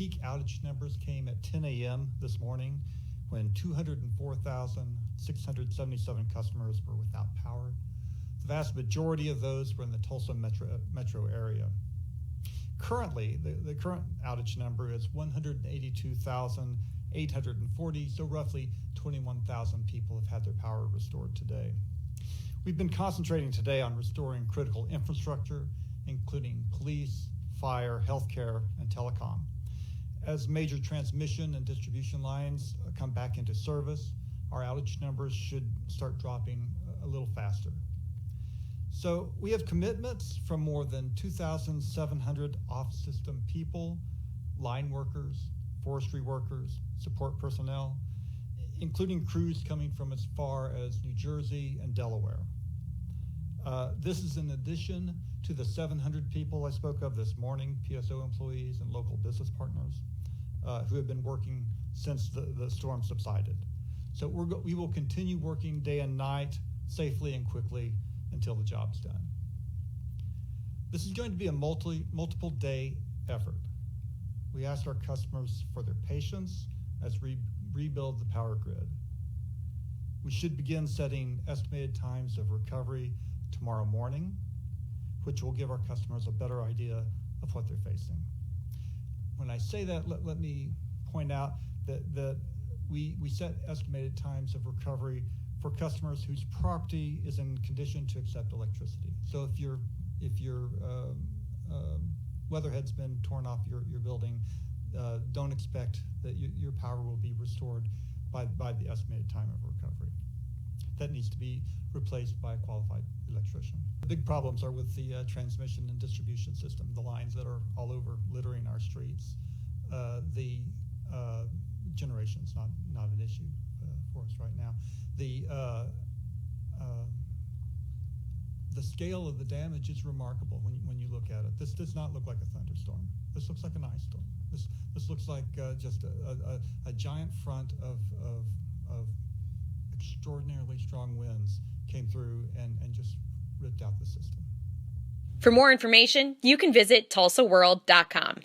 peak outage numbers came at 10 a.m. this morning when 204,677 customers were without power. The vast majority of those were in the Tulsa metro area. Currently, the current outage number is 182,840, so roughly 21,000 people have had their power restored today. We've been concentrating today on restoring critical infrastructure, including police, fire, healthcare, and telecom. As major transmission and distribution lines come back into service, our outage numbers should start dropping a little faster. So we have commitments from more than 2,700 off-system people, line workers, forestry workers, support personnel, including crews coming from as far as New Jersey and Delaware. This is in addition to the 700 people I spoke of this morning, PSO employees and local business partners, who have been working since the storm subsided. So we will continue working day and night, safely and quickly, until the job's done. This is going to be a multiple day effort. We asked our customers for their patience as we rebuild the power grid. We should begin setting estimated times of recovery tomorrow morning, which will give our customers a better idea of what they're facing. When I say that, let me point out that we set estimated times of recovery for customers whose property is in condition to accept electricity. So if your weatherhead's been torn off your building, don't expect that your power will be restored by the estimated time of recovery. That needs to be replaced by a qualified electrician. The big problems are with the transmission and distribution system, the lines that are all over littering our streets. The generation's not an issue for us right now. The scale of the damage is remarkable when you look at it. This does not look like a thunderstorm. This looks like an ice storm. This looks like just a giant front of extraordinarily strong winds came through and just ripped out the system. For more information, you can visit tulsaworld.com.